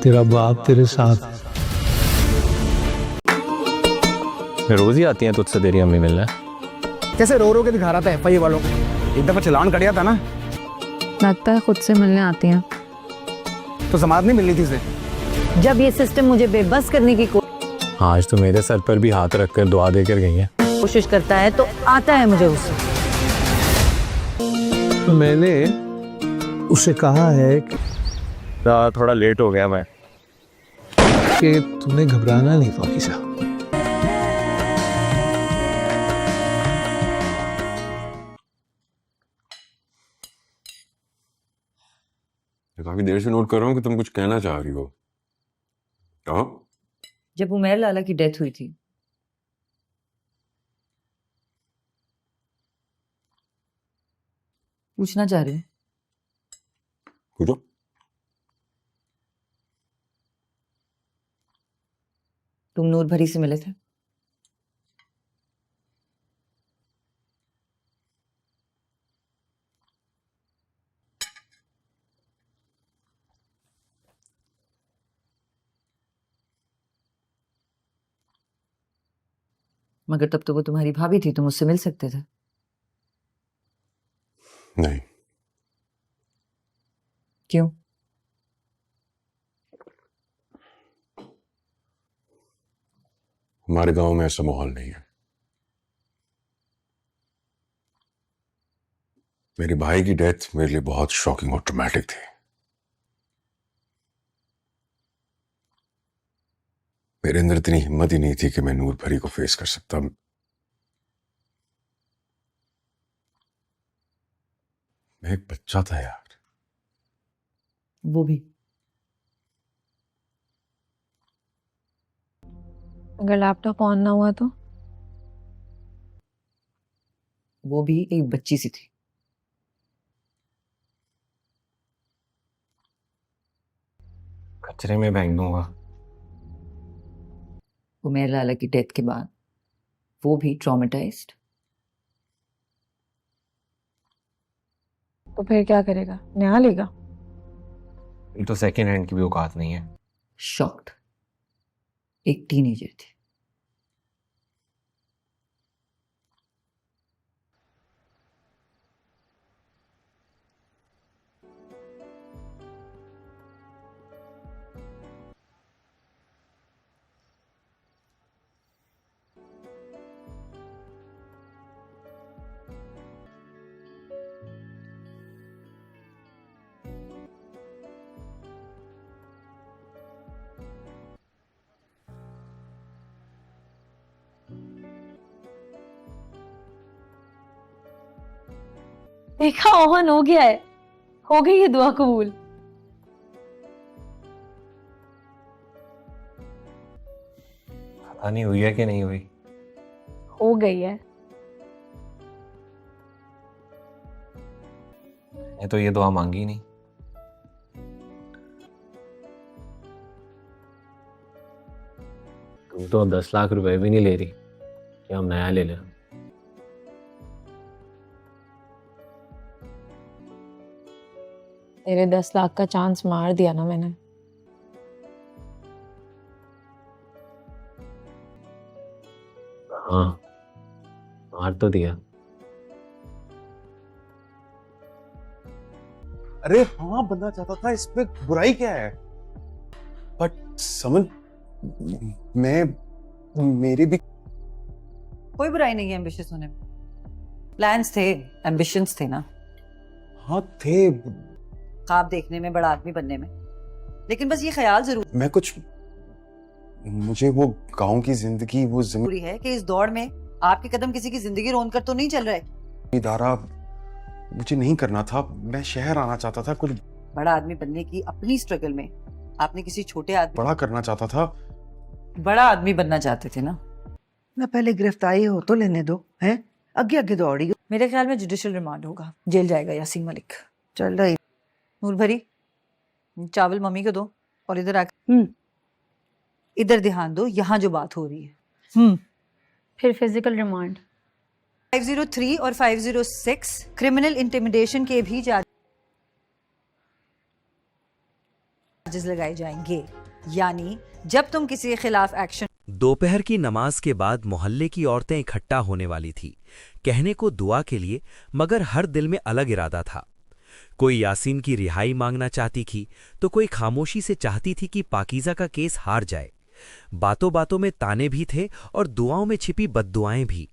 तेरा बाप तेरे साथ। रोज ही आती हैं तुझसे तेरी अम्मी मिलने। कैसे रो रो के दिखा रहा था एफआई वालों को। एक दफा चलान कट गया था ना, लगता है खुद से मिलने आती हैं। तो समाज नहीं मिल रही थी इसे। जब ये सिस्टम मुझे बेबस करने की आज तो मेरे सर पर भी हाथ रखकर दुआ देकर गई है। कोशिश करता है तो आता है मुझे उससे। मैंने उसे कहा है थोड़ा लेट हो गया मैं। कि तूने घबराना नहीं पाकिज़ा। काफी देर से नोट कर रहा हूँ कि तुम कुछ कहना चाह रही हो। क्या? जब उमेर लाला की डेथ हुई थी, पूछना चाह रही हूँ, पूछो। तुम नूर भरी से मिले थे? मगर तब तो वो तुम्हारी भाभी थी, तुम उससे मिल सकते थे। नहीं। क्यों? हमारे गांव में ऐसा माहौल नहीं है। मेरे भाई की डेथ मेरे लिए बहुत शॉकिंग और ट्रॉमेटिक थी। मेरे अंदर इतनी हिम्मत ही नहीं थी कि मैं नूर भरी को फेस कर सकता। मैं एक बच्चा था यार। वो भी। अगर लैपटॉप ऑन ना हुआ तो? वो भी एक बच्ची सी थी। कचरे में फेंक दूंगा। उमेर लाला की डेथ के बाद वो भी ट्रॉमेटाइज्ड। तो फिर क्या करेगा? न्याय लेगा? तो सेकंड हैंड की भी औकात नहीं है। शॉक्ड। एक टीनेजर थी। देखा, ओहन हो गया है। हो गई है दुआ कबूल। पता नहीं हुई है कि नहीं हुई। हो गई है। मैंने तो ये दुआ मांगी ही नहीं। तुम तो 10 लाख रुपए भी नहीं ले रही कि हम नया ले लें। तेरे 10 लाख का चांस मार दिया ना मैंने। हाँ, मार तो दिया। अरे हाँ, बनना चाहता था, इस पे बुराई क्या है? बट समन, मेरी भी कोई बुराई नहीं है एम्बिशियस होने में। प्लान्स थे, एम्बिशंस थे ना। हाँ थे। ख्वाब देखने में, बड़ा आदमी बनने में। लेकिन बस ये ख्याल मुझे वो गांव की जिंदगी, वो जरूरी है कि इस दौड़ में आपके कदम किसी की जिंदगी रोन कर तो नहीं चल रहे। जिम्मेदारा मुझे नहीं करना था। मैं शहर आना चाहता था। कुछ बड़ा आदमी बनने की अपनी स्ट्रगल में आपने किसी छोटे आदमी बड़ा करना चाहता था। बड़ा आदमी बनना चाहते थे ना। ना पहले गिरफ्तारी हो तो लेने दो, हैं? आगे आगे दौड़ी। मेरे ख्याल में जुडिशियल रिमांड होगा, जेल जाएगा यासीन मलिक। चल रही। नूर भरी, चावल मम्मी को दो और इधर आकर इधर ध्यान दो, यहाँ जो बात हो रही है। फिर फिजिकल रिमांड। 503 और 506 क्रिमिनल इंटिमिडेशन के भी चार्जेस लगाए जाएंगे। यानी जब तुम किसी के खिलाफ एक्शन। दोपहर की नमाज के बाद मोहल्ले की औरतें इकट्ठा होने वाली थी, कहने को दुआ के लिए, मगर हर दिल में अलग इरादा था। कोई यासीन की रिहाई मांगना चाहती थी तो कोई खामोशी से चाहती थी कि पाकीज़ा का केस हार जाए। बातों बातों में ताने भी थे और दुआओं में छिपी बद्दुआएं भी।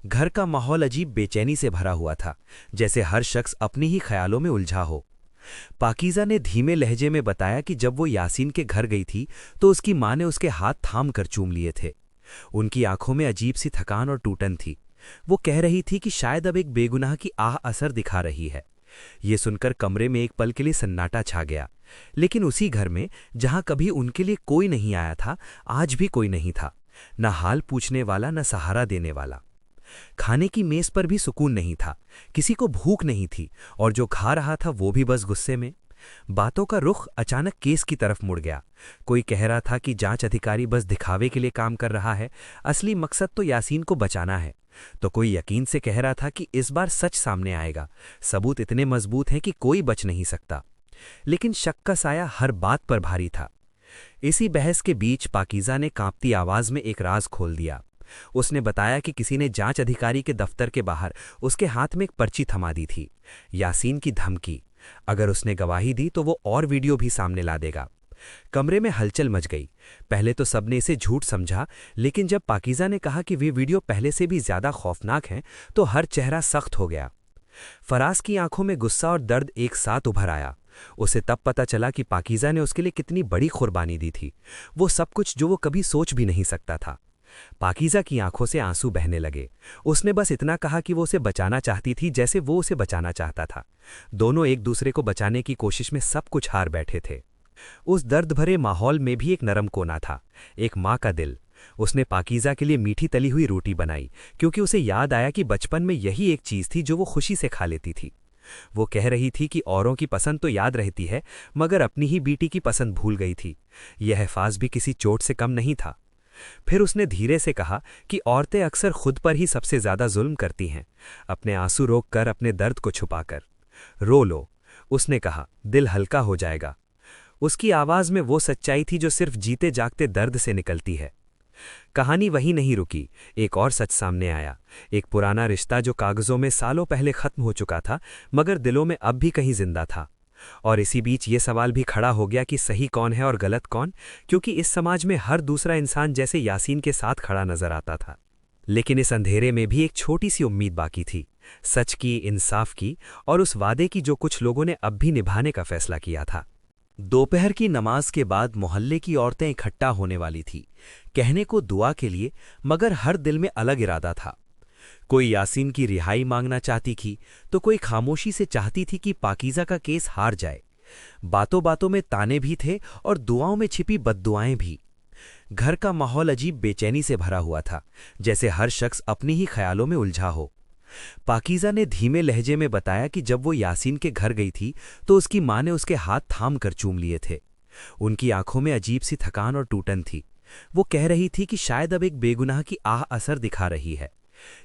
घर का माहौल अजीब बेचैनी से भरा हुआ था, जैसे हर शख्स अपनी ही ख्यालों में उलझा हो। पाकीज़ा ने धीमे लहजे में बताया कि जब वो यासीन के घर गई थी तो उसकी माँ ने उसके हाथ थाम कर चूम लिए थे। उनकी आंखों में अजीब सी थकान और टूटन थी। वो कह रही थी कि शायद अब एक बेगुनाह की आह असर दिखा रही है। ये सुनकर कमरे में एक पल के लिए सन्नाटा छा गया, लेकिन उसी घर में जहां कभी उनके लिए कोई नहीं आया था, आज भी कोई नहीं था, न हाल पूछने वाला, न सहारा देने वाला। खाने की मेज पर भी सुकून नहीं था, किसी को भूख नहीं थी, और जो खा रहा था वो भी बस गुस्से में। बातों का रुख अचानक केस की तरफ मुड़ गया। कोई कह रहा था कि जांच अधिकारी बस दिखावे के लिए काम कर रहा है, असली मकसद तो यासीन को बचाना है। तो कोई यकीन से कह रहा था कि इस बार सच सामने आएगा, सबूत इतने मजबूत हैं कि कोई बच नहीं सकता। लेकिन शक का साया हर बात पर भारी था। इसी बहस के बीच पाकीज़ा ने कांपती आवाज में एक राज खोल दिया। उसने बताया कि किसी ने जांच अधिकारी के दफ्तर के बाहर उसके हाथ में एक पर्ची थमा दी थी, यासीन की धमकी। अगर उसने गवाही दी तो वो और वीडियो भी सामने ला देगा। कमरे में हलचल मच गई। पहले तो सबने इसे झूठ समझा, लेकिन जब पाकीज़ा ने कहा कि वे वीडियो पहले से भी ज्यादा खौफनाक हैं, तो हर चेहरा सख्त हो गया। फराज की आंखों में गुस्सा और दर्द एक साथ उभर आया। उसे तब पता चला कि पाकीज़ा ने उसके लिए कितनी बड़ी कुर्बानी दी थी, वो सब कुछ जो वो कभी सोच भी नहीं सकता था। पाकीज़ा की आंखों से आंसू बहने लगे। उसने बस इतना कहा कि वो उसे बचाना चाहती थी जैसे वो उसे बचाना चाहता था। दोनों एक दूसरे को बचाने की कोशिश में सब कुछ हार बैठे थे। उस दर्द भरे माहौल में भी एक नरम कोना था, एक माँ का दिल। उसने पाकीज़ा के लिए मीठी तली हुई रोटी बनाई, क्योंकि उसे याद आया कि बचपन में यही एक चीज़ थी जो वो खुशी से खा लेती थी। वो कह रही थी कि औरों की पसंद तो याद रहती है, मगर अपनी ही बेटी की पसंद भूल गई थी। यह एहसास भी किसी चोट से कम नहीं था। फिर उसने धीरे से कहा कि औरतें अक्सर खुद पर ही सबसे ज्यादा जुल्म करती हैं, अपने आंसू रोककर, अपने दर्द को छुपाकर। रो लो, उसने कहा, दिल हल्का हो जाएगा। उसकी आवाज में वो सच्चाई थी जो सिर्फ जीते जागते दर्द से निकलती है। कहानी वहीं नहीं रुकी, एक और सच सामने आया। एक पुराना रिश्ता जो कागजों में सालों पहले खत्म हो चुका था, मगर दिलों में अब भी कहीं जिंदा था। और इसी बीच ये सवाल भी खड़ा हो गया कि सही कौन है और गलत कौन, क्योंकि इस समाज में हर दूसरा इंसान जैसे यासीन के साथ खड़ा नजर आता था। लेकिन इस अंधेरे में भी एक छोटी सी उम्मीद बाकी थी, सच की, इंसाफ की, और उस वादे की जो कुछ लोगों ने अब भी निभाने का फैसला किया था। दोपहर की नमाज के बाद मोहल्ले की औरतें इकट्ठा होने वाली थी, कहने को दुआ के लिए, मगर हर दिल में अलग इरादा था। कोई यासीन की रिहाई मांगना चाहती थी तो कोई खामोशी से चाहती थी कि पाकीज़ा का केस हार जाए। बातों बातों में ताने भी थे और दुआओं में छिपी बद्दुआएं भी। घर का माहौल अजीब बेचैनी से भरा हुआ था, जैसे हर शख्स अपनी ही ख्यालों में उलझा हो। पाकीज़ा ने धीमे लहजे में बताया कि जब वो यासीन के घर गई थी तो उसकी माँ ने उसके हाथ थाम कर चूम लिए थे। उनकी आंखों में अजीब सी थकान और टूटन थी। वो कह रही थी कि शायद अब एक बेगुनाह की आह असर दिखा रही है।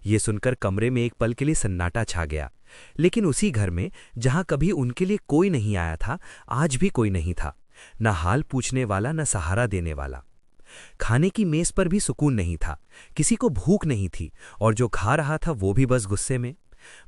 ये सुनकर कमरे में एक पल के लिए सन्नाटा छा गया, लेकिन उसी घर में जहां कभी उनके लिए कोई नहीं आया था, आज भी कोई नहीं था, न हाल पूछने वाला, न सहारा देने वाला। खाने की मेज पर भी सुकून नहीं था, किसी को भूख नहीं थी, और जो खा रहा था वो भी बस गुस्से में।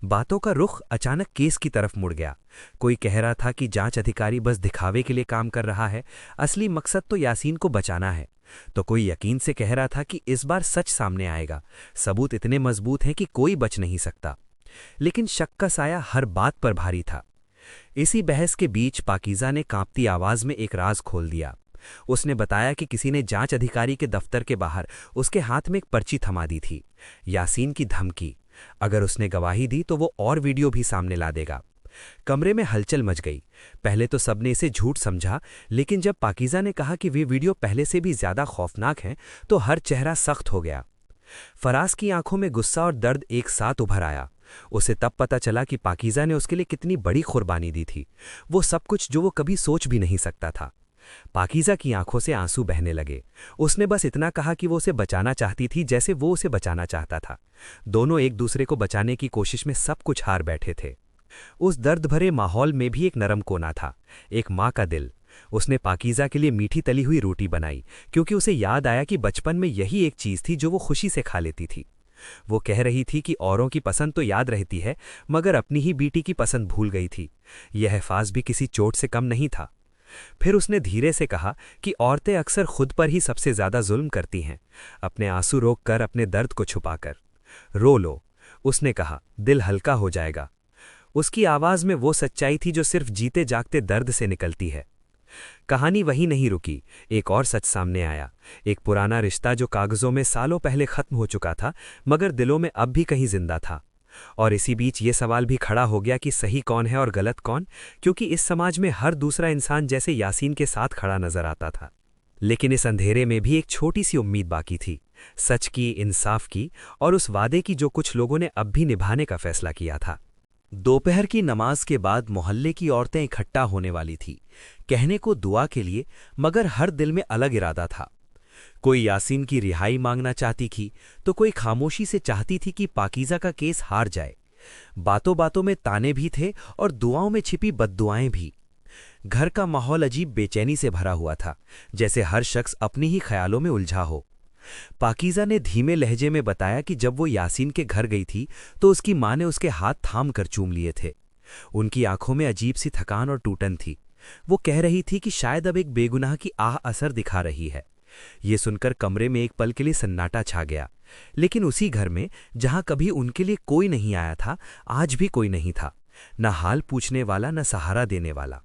बातों का रुख अचानक केस की तरफ मुड़ गया। कोई कह रहा था कि जांच अधिकारी बस दिखावे के लिए काम कर रहा है, असली मकसद तो यासीन को बचाना है। तो कोई यकीन से कह रहा था कि इस बार सच सामने आएगा, सबूत इतने मजबूत हैं कि कोई बच नहीं सकता। लेकिन शक का साया हर बात पर भारी था। इसी बहस के बीच पाकीज़ा ने कांपती आवाज में एक राज खोल दिया। उसने बताया कि किसी ने जांच अधिकारी के दफ्तर के बाहर उसके हाथ में एक पर्ची थमा दी थी, यासीन की धमकी। अगर उसने गवाही दी तो वो और वीडियो भी सामने ला देगा। कमरे में हलचल मच गई। पहले तो सबने इसे झूठ समझा, लेकिन जब पाकीज़ा ने कहा कि वे वीडियो पहले से भी ज्यादा खौफनाक हैं, तो हर चेहरा सख्त हो गया। फराज की आंखों में गुस्सा और दर्द एक साथ उभर आया। उसे तब पता चला कि पाकीज़ा ने उसके लिए कितनी बड़ी कुर्बानी दी थी, वो सब कुछ जो वो कभी सोच भी नहीं सकता था। पाकीज़ा की आंखों से आंसू बहने लगे। उसने बस इतना कहा कि वो उसे बचाना चाहती थी जैसे वो उसे बचाना चाहता था। दोनों एक दूसरे को बचाने की कोशिश में सब कुछ हार बैठे थे। उस दर्द भरे माहौल में भी एक नरम कोना था, एक माँ का दिल। उसने पाकीज़ा के लिए मीठी तली हुई रोटी बनाई क्योंकि उसे याद आया कि बचपन में यही एक चीज़ थी जो वो खुशी से खा लेती थी। वो कह रही थी कि औरों की पसंद तो याद रहती है मगर अपनी ही बेटी की पसंद भूल गई थी। यह एहसास भी किसी चोट से कम नहीं था। फिर उसने धीरे से कहा कि औरतें अक्सर खुद पर ही सबसे ज्यादा जुल्म करती हैं, अपने आंसू रोककर, अपने दर्द को छुपाकर। रो लो, उसने कहा, दिल हल्का हो जाएगा। उसकी आवाज में वो सच्चाई थी जो सिर्फ जीते जागते दर्द से निकलती है। कहानी वहीं नहीं रुकी, एक और सच सामने आया। एक पुराना रिश्ता जो कागजों में सालों पहले खत्म हो चुका था मगर दिलों में अब भी कहीं जिंदा था। और इसी बीच ये सवाल भी खड़ा हो गया कि सही कौन है और गलत कौन, क्योंकि इस समाज में हर दूसरा इंसान जैसे यासीन के साथ खड़ा नजर आता था। लेकिन इस अंधेरे में भी एक छोटी सी उम्मीद बाकी थी, सच की, इंसाफ की और उस वादे की जो कुछ लोगों ने अब भी निभाने का फैसला किया था। दोपहर की नमाज के बाद मोहल्ले की औरतें इकट्ठा होने वाली थी, कहने को दुआ के लिए, मगर हर दिल में अलग इरादा था। कोई यासीन की रिहाई मांगना चाहती थी तो कोई खामोशी से चाहती थी कि पाकीज़ा का केस हार जाए। बातों बातों में ताने भी थे और दुआओं में छिपी बद्दुआएं भी। घर का माहौल अजीब बेचैनी से भरा हुआ था, जैसे हर शख्स अपनी ही ख्यालों में उलझा हो। पाकीज़ा ने धीमे लहजे में बताया कि जब वो यासीन के घर गई थी तो उसकी माँ ने उसके हाथ थाम कर चूम लिए थे। उनकी आंखों में अजीब सी थकान और टूटन थी। वो कह रही थी कि शायद अब एक बेगुनाह की आह असर दिखा रही है। ये सुनकर कमरे में एक पल के लिए सन्नाटा छा गया। लेकिन उसी घर में जहां कभी उनके लिए कोई नहीं आया था, आज भी कोई नहीं था, न हाल पूछने वाला, न सहारा देने वाला।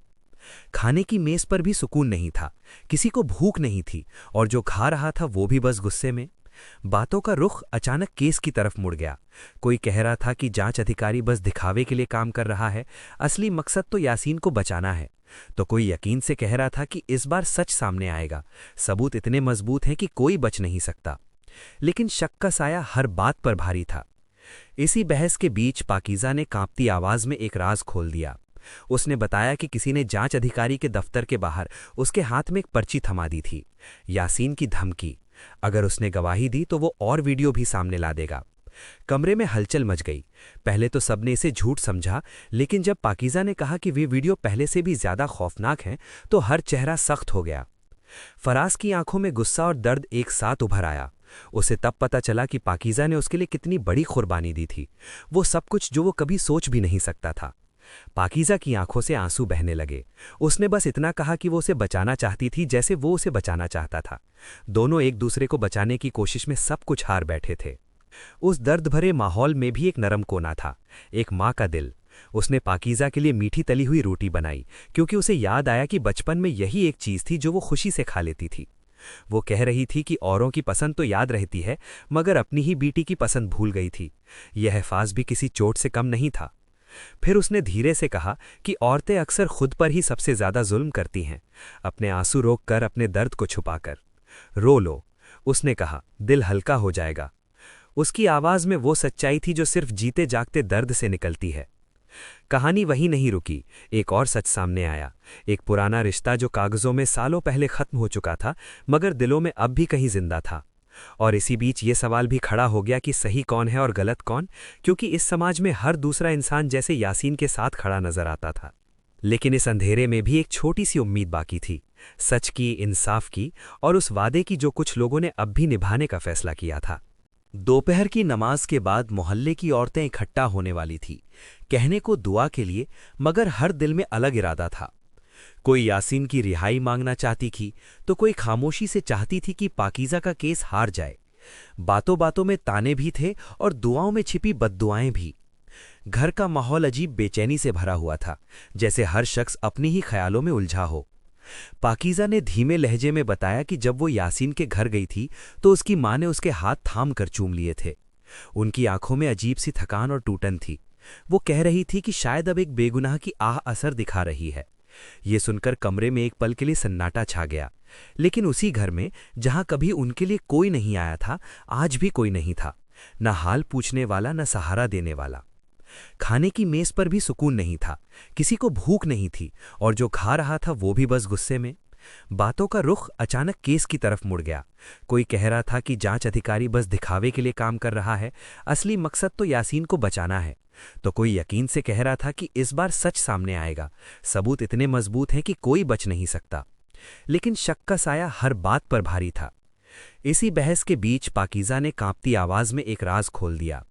खाने की मेज पर भी सुकून नहीं था, किसी को भूख नहीं थी और जो खा रहा था वो भी बस गुस्से में। बातों का रुख अचानक केस की तरफ मुड़ गया। कोई कह रहा था कि जांच अधिकारी बस दिखावे के लिए काम कर रहा है, असली मकसद तो यासीन को बचाना है। तो कोई यकीन से कह रहा था कि इस बार सच सामने आएगा, सबूत इतने मजबूत हैं कि कोई बच नहीं सकता। लेकिन शक का साया हर बात पर भारी था। इसी बहस के बीच पाकीज़ा ने कांपती आवाज में एक राज खोल दिया। उसने बताया कि किसी ने जांच अधिकारी के दफ्तर के बाहर उसके हाथ में एक पर्ची थमा दी थी, यासीन की धमकी। अगर उसने गवाही दी तो वो और वीडियो भी सामने ला देगा। कमरे में हलचल मच गई। पहले तो सबने इसे झूठ समझा, लेकिन जब पाकीज़ा ने कहा कि वे वीडियो पहले से भी ज्यादा खौफनाक हैं तो हर चेहरा सख्त हो गया। फराज की आंखों में गुस्सा और दर्द एक साथ उभर आया। उसे तब पता चला कि पाकीज़ा ने उसके लिए कितनी बड़ी कुर्बानी दी थी, वो सब कुछ जो वो कभी सोच भी नहीं सकता था। पाकीज़ा की आंखों से आंसू बहने लगे। उसने बस इतना कहा कि वो उसे बचाना चाहती थी जैसे वो उसे बचाना चाहता था। दोनों एक दूसरे को बचाने की कोशिश में सब कुछ हार बैठे थे। उस दर्द भरे माहौल में भी एक नरम कोना था, एक माँ का दिल। उसने पाकीज़ा के लिए मीठी तली हुई रोटी बनाई क्योंकि उसे याद आया कि बचपन में यही एक चीज़ थी जो वो खुशी से खा लेती थी। वो कह रही थी कि औरों की पसंद तो याद रहती है मगर अपनी ही बेटी की पसंद भूल गई थी। यह एहसास भी किसी चोट से कम नहीं था। फिर उसने धीरे से कहा कि औरतें अक्सर खुद पर ही सबसे ज्यादा जुल्म करती हैं, अपने आंसू रोककर, अपने दर्द को छुपाकर। रो लो, उसने कहा, दिल हल्का हो जाएगा। उसकी आवाज में वो सच्चाई थी जो सिर्फ जीते जागते दर्द से निकलती है। कहानी वहीं नहीं रुकी, एक और सच सामने आया। एक पुराना रिश्ता जो कागजों में सालों पहले खत्म हो चुका था मगर दिलों में अब भी कहीं जिंदा था। और इसी बीच ये सवाल भी खड़ा हो गया कि सही कौन है और गलत कौन, क्योंकि इस समाज में हर दूसरा इंसान जैसे यासीन के साथ खड़ा नजर आता था। लेकिन इस अंधेरे में भी एक छोटी सी उम्मीद बाकी थी, सच की, इंसाफ की और उस वादे की जो कुछ लोगों ने अब भी निभाने का फैसला किया था। दोपहर की नमाज के बाद मोहल्ले की औरतें इकट्ठा होने वाली थी, कहने को दुआ के लिए, मगर हर दिल में अलग इरादा था। कोई यासीन की रिहाई मांगना चाहती थी तो कोई खामोशी से चाहती थी कि पाकीज़ा का केस हार जाए। बातों बातों में ताने भी थे और दुआओं में छिपी बद्दुआएं भी। घर का माहौल अजीब बेचैनी से भरा हुआ था, जैसे हर शख्स अपनी ही ख्यालों में उलझा हो। पाकीज़ा ने धीमे लहजे में बताया कि जब वो यासीन के घर गई थी तो उसकी माँ ने उसके हाथ थाम कर चूम लिए थे। उनकी आंखों में अजीब सी थकान और टूटन थी। वो कह रही थी कि शायद अब एक बेगुनाह की आह असर दिखा रही है। ये सुनकर कमरे में एक पल के लिए सन्नाटा छा गया। लेकिन उसी घर में जहां कभी उनके लिए कोई नहीं आया था, आज भी कोई नहीं था, न हाल पूछने वाला, न सहारा देने वाला। खाने की मेज पर भी सुकून नहीं था, किसी को भूख नहीं थी और जो खा रहा था वो भी बस गुस्से में। बातों का रुख अचानक केस की तरफ मुड़ गया। कोई कह रहा था कि जांच अधिकारी बस दिखावे के लिए काम कर रहा है, असली मकसद तो यासीन को बचाना है। तो कोई यकीन से कह रहा था कि इस बार सच सामने आएगा, सबूत इतने मजबूत हैं कि कोई बच नहीं सकता। लेकिन शक का साया हर बात पर भारी था। इसी बहस के बीच पाकीज़ा ने कांपती आवाज में एक राज खोल दिया।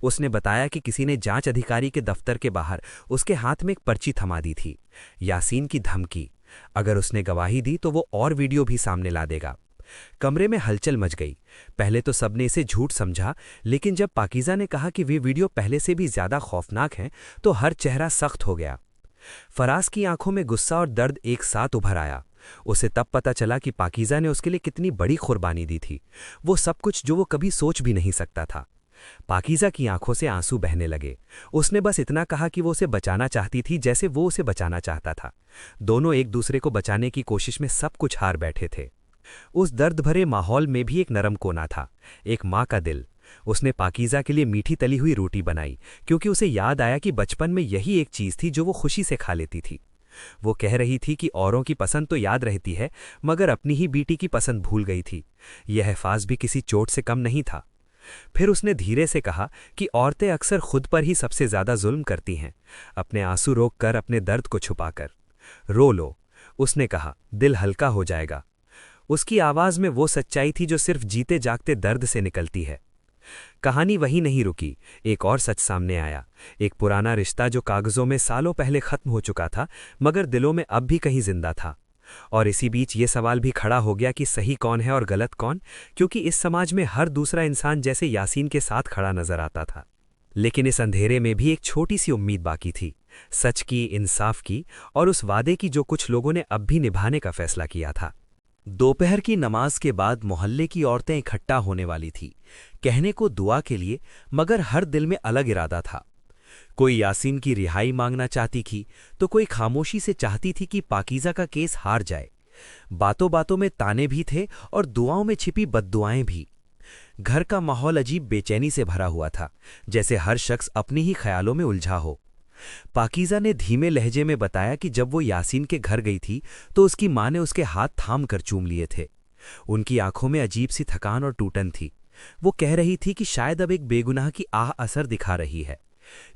उसने बताया कि किसी ने जांच अधिकारी के दफ्तर के बाहर उसके हाथ में एक पर्ची थमा दी थी, यासीन की धमकी। अगर उसने गवाही दी तो वो और वीडियो भी सामने ला देगा। कमरे में हलचल मच गई। पहले तो सबने इसे झूठ समझा, लेकिन जब पाकीज़ा ने कहा कि वे वीडियो पहले से भी ज्यादा खौफनाक हैं, तो हर चेहरा सख्त हो गया। फराज की आंखों में गुस्सा और दर्द एक साथ उभर आया। उसे तब पता चला कि पाकीज़ा ने उसके लिए कितनी बड़ी कुर्बानी दी थी, वो सब कुछ जो वो कभी सोच भी नहीं सकता था। पाकीज़ा की आंखों से आंसू बहने लगे। उसने बस इतना कहा कि वो उसे बचाना चाहती थी जैसे वो उसे बचाना चाहता था। दोनों एक दूसरे को बचाने की कोशिश में सब कुछ हार बैठे थे। उस दर्द भरे माहौल में भी एक नरम कोना था, एक माँ का दिल। उसने पाकीज़ा के लिए मीठी तली हुई रोटी बनाई, क्योंकि उसे याद आया कि बचपन में यही एक चीज़ थी जो वो खुशी से खा लेती थी। वो कह रही थी कि औरों की पसंद तो याद रहती है, मगर अपनी ही बेटी की पसंद भूल गई थी। यह हफाज भी किसी चोट से कम नहीं था। फिर उसने धीरे से कहा कि औरतें अक्सर खुद पर ही सबसे ज्यादा जुल्म करती हैं, अपने आंसू रोककर, अपने दर्द को छुपाकर। रो लो, उसने कहा, दिल हल्का हो जाएगा। उसकी आवाज में वो सच्चाई थी जो सिर्फ जीते जागते दर्द से निकलती है। कहानी वहीं नहीं रुकी, एक और सच सामने आया। एक पुराना रिश्ता जो कागजों में सालों पहले खत्म हो चुका था, मगर दिलों में अब भी कहीं जिंदा था। और इसी बीच ये सवाल भी खड़ा हो गया कि सही कौन है और गलत कौन, क्योंकि इस समाज में हर दूसरा इंसान जैसे यासीन के साथ खड़ा नजर आता था। लेकिन इस अंधेरे में भी एक छोटी सी उम्मीद बाकी थी, सच की, इंसाफ की, और उस वादे की जो कुछ लोगों ने अब भी निभाने का फैसला किया था। दोपहर की नमाज के बाद मोहल्ले की औरतें इकट्ठा होने वाली थी, कहने को दुआ के लिए, मगर हर दिल में अलग इरादा था। कोई यासीन की रिहाई मांगना चाहती थी, तो कोई खामोशी से चाहती थी कि पाकीज़ा का केस हार जाए। बातों बातों में ताने भी थे और दुआओं में छिपी बद्दुआएं भी। घर का माहौल अजीब बेचैनी से भरा हुआ था, जैसे हर शख्स अपनी ही ख्यालों में उलझा हो। पाकीज़ा ने धीमे लहजे में बताया कि जब वो यासीन के घर गई थी तो उसकी माँ ने उसके हाथ थाम कर चूम लिए थे। उनकी आंखों में अजीब सी थकान और टूटन थी। वो कह रही थी कि शायद अब एक बेगुनाह की आह असर दिखा रही है।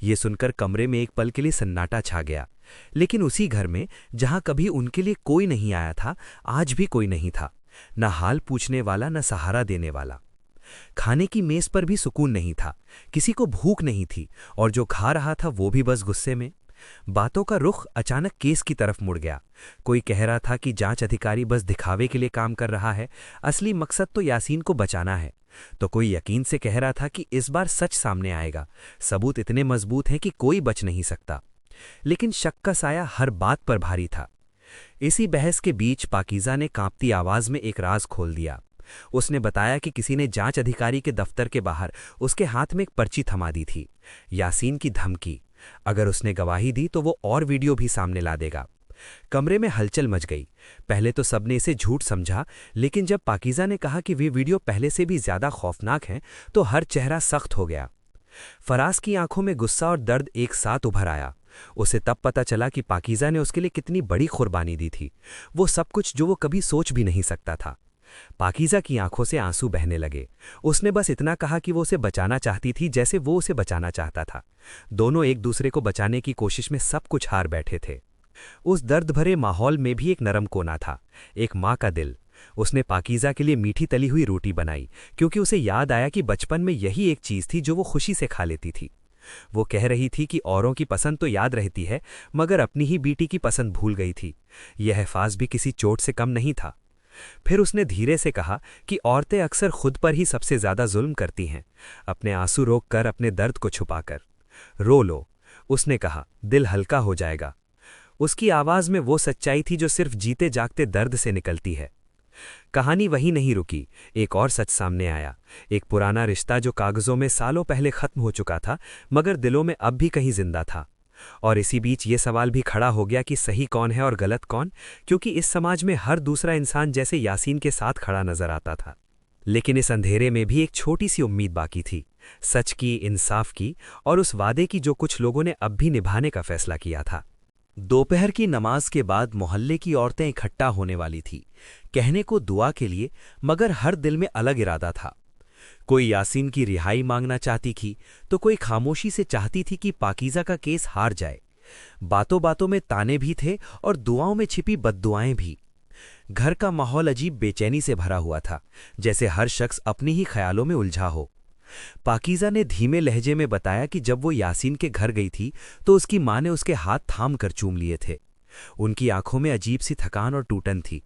ये सुनकर कमरे में एक पल के लिए सन्नाटा छा गया। लेकिन उसी घर में जहां कभी उनके लिए कोई नहीं आया था, आज भी कोई नहीं था, न हाल पूछने वाला, न सहारा देने वाला। खाने की मेज पर भी सुकून नहीं था, किसी को भूख नहीं थी, और जो खा रहा था वो भी बस गुस्से में। बातों का रुख अचानक केस की तरफ मुड़ गया। कोई कह रहा था कि जांच अधिकारी बस दिखावे के लिए काम कर रहा है, असली मकसद तो यासीन को बचाना है। तो कोई यकीन से कह रहा था कि इस बार सच सामने आएगा, सबूत इतने मजबूत हैं कि कोई बच नहीं सकता। लेकिन शक का साया हर बात पर भारी था। इसी बहस के बीच पाकीज़ा ने कांपती आवाज में एक राज खोल दिया। उसने बताया कि किसी ने जांच अधिकारी के दफ्तर के बाहर उसके हाथ में एक पर्ची थमा दी थी, यासीन की धमकी। अगर उसने गवाही दी तो वो और वीडियो भी सामने ला देगा। कमरे में हलचल मच गई। पहले तो सबने इसे झूठ समझा, लेकिन जब पाकीज़ा ने कहा कि वे वीडियो पहले से भी ज्यादा खौफनाक हैं, तो हर चेहरा सख्त हो गया। फराज की आंखों में गुस्सा और दर्द एक साथ उभर आया। उसे तब पता चला कि पाकीज़ा ने उसके लिए कितनी बड़ी कुर्बानी दी थी, वो सब कुछ जो वो कभी सोच भी नहीं सकता था। पाकीज़ा की आंखों से आंसू बहने लगे। उसने बस इतना कहा कि वो उसे बचाना चाहती थी जैसे वो उसे बचाना चाहता था। दोनों एक दूसरे को बचाने की कोशिश में सब कुछ हार बैठे थे। उस दर्द भरे माहौल में भी एक नरम कोना था, एक माँ का दिल। उसने पाकीज़ा के लिए मीठी तली हुई रोटी बनाई, क्योंकि उसे याद आया कि बचपन में यही एक चीज़ थी जो वो खुशी से खा लेती थी। वो कह रही थी कि औरों की पसंद तो याद रहती है, मगर अपनी ही बेटी की पसंद भूल गई थी। यह हफाज भी किसी चोट से कम नहीं था। फिर उसने धीरे से कहा कि औरतें अक्सर खुद पर ही सबसे ज्यादा जुल्म करती हैं, अपने आंसू रोककर, अपने दर्द को छुपाकर। रो लो, उसने कहा, दिल हल्का हो जाएगा। उसकी आवाज में वो सच्चाई थी जो सिर्फ जीते जागते दर्द से निकलती है। कहानी वहीं नहीं रुकी, एक और सच सामने आया। एक पुराना रिश्ता जो कागजों में सालों पहले खत्म हो चुका था, मगर दिलों में अब भी कहीं जिंदा था। और इसी बीच ये सवाल भी खड़ा हो गया कि सही कौन है और गलत कौन, क्योंकि इस समाज में हर दूसरा इंसान जैसे यासीन के साथ खड़ा नजर आता था। लेकिन इस अंधेरे में भी एक छोटी सी उम्मीद बाकी थी, सच की, इंसाफ की, और उस वादे की जो कुछ लोगों ने अब भी निभाने का फैसला किया था। दोपहर की नमाज के बाद मोहल्ले की औरतें इकट्ठा होने वाली थी, कहने को दुआ के लिए, मगर हर दिल में अलग इरादा था। कोई यासीन की रिहाई मांगना चाहती थी तो कोई खामोशी से चाहती थी कि पाकीज़ा का केस हार जाए। बातों बातों में ताने भी थे और दुआओं में छिपी बद्दुआएं भी। घर का माहौल अजीब बेचैनी से भरा हुआ था, जैसे हर शख्स अपनी ही ख्यालों में उलझा हो। पाकीज़ा ने धीमे लहजे में बताया कि जब वो यासीन के घर गई थी तो उसकी माँ ने उसके हाथ थाम कर चूम लिए थे। उनकी आंखों में अजीब सी थकान और टूटन थी।